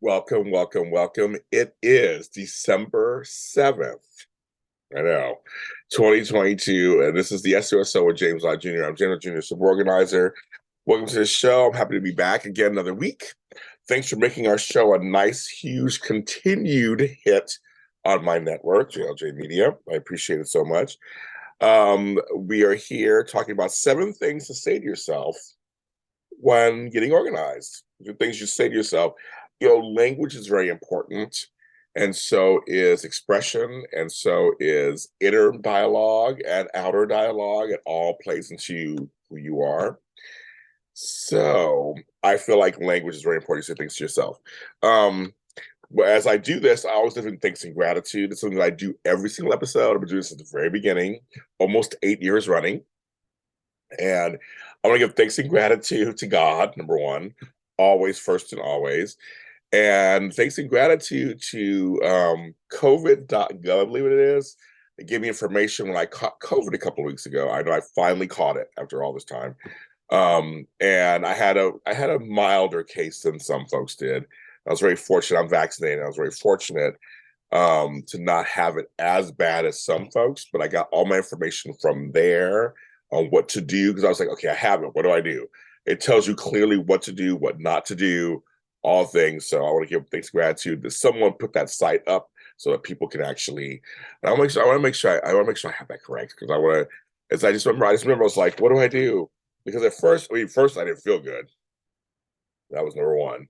Welcome, welcome, welcome. It is December 7th. I know, 2022, and this is the SOS with James Lott Jr. I'm James Jr., sub-organizer. Welcome to the show. I'm happy to be back again another week. Thanks for making our show a nice, huge, continued hit on my network, JLJ Media. I appreciate it so much. We are here talking about 7 things to say to yourself when getting organized. The things you say to yourself. Language is very important, and so is expression, and so is inner dialogue and outer dialogue. It all plays into who you are. So I feel like language is very important to say things to yourself. But as I do this, I always live in thanks and gratitude. It's something that I do every single episode. I've been doing this at the very beginning, almost 8 years running. And I want to give thanks and gratitude to God, number one, always, first and always. And thanks and gratitude to COVID.gov, I believe it is. It gave me information when I caught COVID a couple of weeks ago. I know I finally caught it after all this time. And I had a milder case than some folks did. I was very fortunate. I'm vaccinated. I was very fortunate to not have it as bad as some folks, but I got all my information from there on what to do, because I was like, okay, I have it. What do I do? It tells you clearly what to do, what not to do, all things. So I want to give thanks and gratitude that someone put that site up so that people can actually. And I want to make sure I have that correct, because I want to. As I just remember, I was like, what do I do? Because at first, I didn't feel good. That was number one.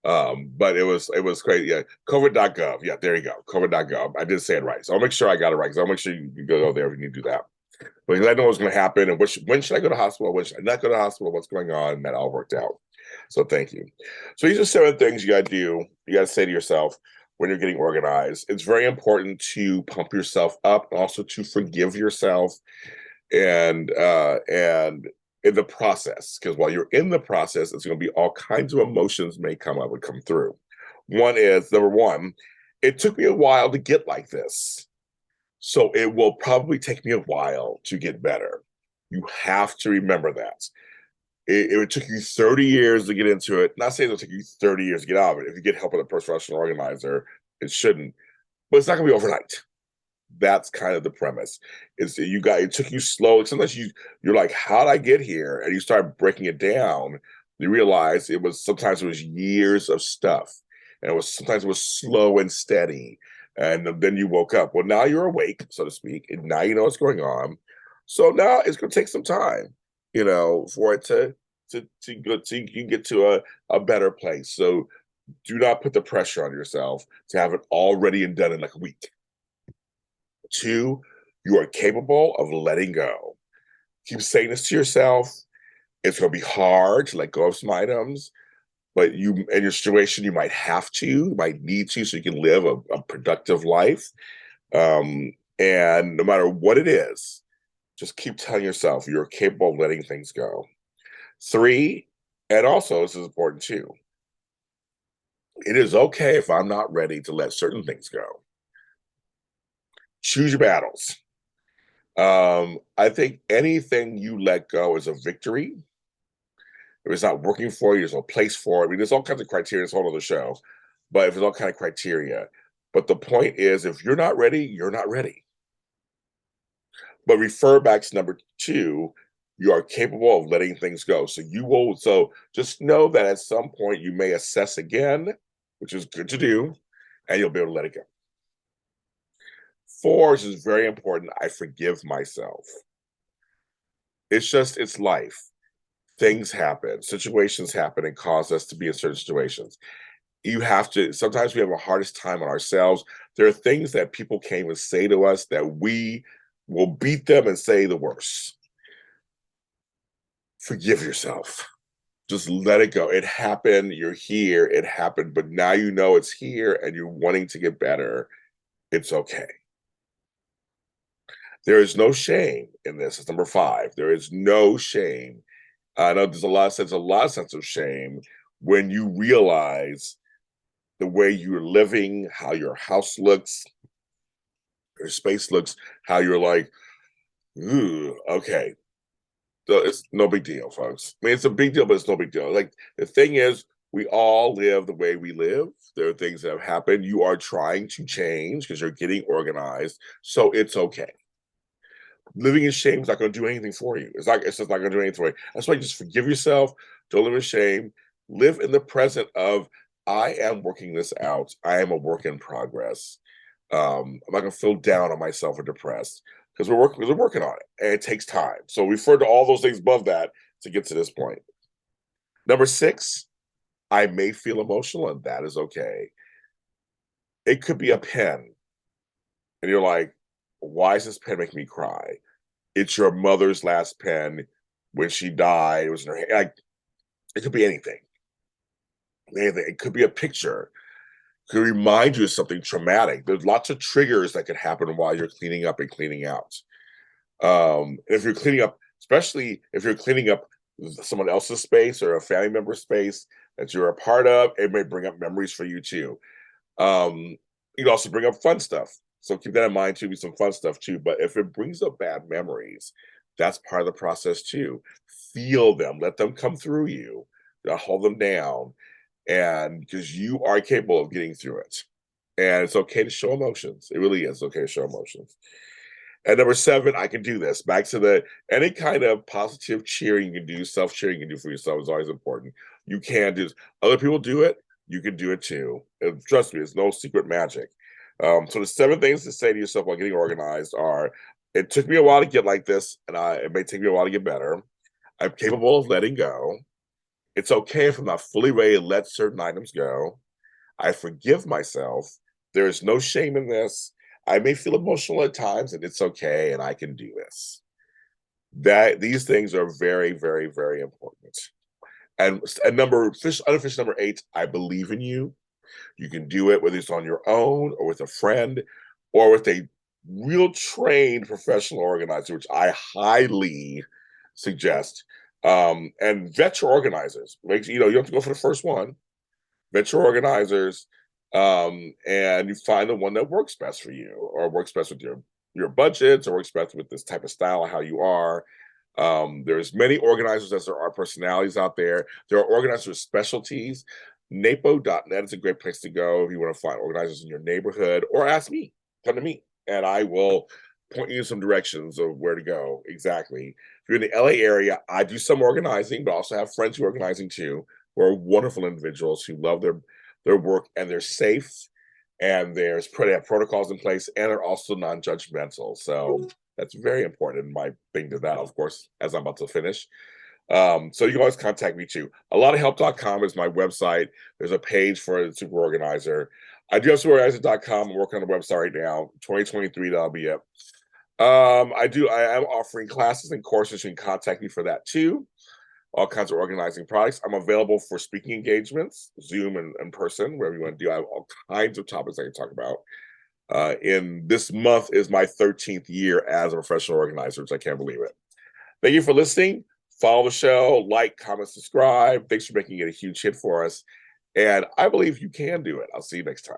But it was crazy. Yeah, COVID.gov. Yeah, there you go. COVID.gov. I did say it right. So I'll make sure I got it right. So I'll make sure you go there if you need to do that. Because I know what's going to happen, and when should I go to the hospital? When should I not go to the hospital? What's going on? And that all worked out. So thank you. So these are 7 things you got to do. You got to say to yourself when you're getting organized. It's very important to pump yourself up, and also to forgive yourself, and in the process, because while you're in the process, it's going to be all kinds of emotions may come up and come through. One is, number one, it took me a while to get like this. So it will probably take me a while to get better. You have to remember that. It took you 30 years to get into it. Not saying it'll take you 30 years to get out of it. If you get help with a professional organizer, it shouldn't. But it's not going to be overnight. That's kind of the premise. It took you slow. Sometimes you're like, how did I get here? And you start breaking it down. You realize sometimes it was years of stuff. And sometimes it was slow and steady. And then you woke up. Well, now you're awake, so to speak, and now you know what's going on. So now it's going to take some time, for it to go to you can get to a better place. So do not put the pressure on yourself to have it all ready and done in like a week. 2, you are capable of letting go. Keep saying this to yourself. It's going to be hard to let go of some items, but in your situation, you might you might need to, so you can live a productive life. And no matter what it is, just keep telling yourself you're capable of letting things go. 3, and also this is important too, it is okay if I'm not ready to let certain things go. Choose your battles. I think anything you let go is a victory. If it's not working for you, there's no place for it. I mean, there's all kinds of criteria. It's a whole other show, but if there's all kind of criteria. But the point is, if you're not ready, you're not ready. But refer back to number 2. You are capable of letting things go. So just know that at some point you may assess again, which is good to do, and you'll be able to let it go. 4, which is very important, I forgive myself. It's life. Things happen, situations happen, and cause us to be in certain situations. Sometimes we have the hardest time on ourselves. There are things that people can't even say to us that we will beat them and say the worst. Forgive yourself. Just let it go. It happened. You're here. It happened. But now you know it's here and you're wanting to get better. It's okay. There is no shame in this. It's number 5. There is no shame. I know there's a lot of sense of shame when you realize the way you're living, how your house looks, your space looks, how you're like, ooh, okay. So it's no big deal, folks. I mean, it's a big deal, but it's no big deal. Like, the thing is, We all live the way we live. There are things that have happened. You are trying to change because you're getting organized. So it's okay. Living in shame is not going to do anything for you. It's just not going to do anything for you. That's why you just forgive yourself. Don't live in shame. Live in the present of I am working this out. I am a work in progress. I'm not going to feel down on myself or depressed because we're working on it and it takes time. So refer to all those things above that to get to this point. Number 6, I may feel emotional and that is okay. It could be a pen and you're like, why is this pen making me cry? It's your mother's last pen when she died. It was in her hand. Like, it could be anything. Anything. It could be a picture. It could remind you of something traumatic. There's lots of triggers that could happen while you're cleaning up and cleaning out. If you're cleaning up, especially if you're cleaning up someone else's space or a family member's space that you're a part of, it may bring up memories for you too. You can also bring up fun stuff. So keep that in mind too, be some fun stuff too. But if it brings up bad memories, that's part of the process too. Feel them, let them come through you, don't hold them down. And because you are capable of getting through it. And it's okay to show emotions. It really is okay to show emotions. And number 7, I can do this. Back to the any kind of positive cheering you can do, self-cheering you can do for yourself is always important. You can do this. Other people do it, you can do it too. And trust me, it's no secret magic. So the 7 things to say to yourself while getting organized are, it took me a while to get like this, and it may take me a while to get better. I'm capable of letting go. It's okay if I'm not fully ready to let certain items go. I forgive myself. There is no shame in this. I may feel emotional at times, and it's okay, and I can do this. That these things are very, very, very important. And other fish number 8, I believe in you. You can do it whether it's on your own or with a friend or with a real trained professional organizer, which I highly suggest. And vet your organizers. You don't have to go for the first one. Vet your organizers, and you find the one that works best for you, or works best with your budgets, or works best with this type of style, how you are. There's many organizers as there are personalities out there. There are organizers specialties. Napo.net is a great place to go if you want to find organizers in your neighborhood, or ask me. Come to me, and I will point you in some directions of where to go exactly. If you're in the LA area, I do some organizing, but also have friends who are organizing too, who are wonderful individuals who love their work, and they're safe, and they have protocols in place, and they're also non-judgmental. So that's very important in my thing to that, of course, as I'm about to finish. So you can always contact me too. ALottaHelp.com is my website. There's a page for the super organizer. I do have superorganizer.com. I'm working on the website right now. 2023, that'll be it. I am offering classes and courses. You can contact me for that too. All kinds of organizing products. I'm available for speaking engagements, Zoom and in person, wherever you want to do. I have all kinds of topics I can talk about. In this month is my 13th year as a professional organizer, which I can't believe it. Thank you for listening. Follow the show, like, comment, subscribe. Thanks for making it a huge hit for us. And I believe you can do it. I'll see you next time.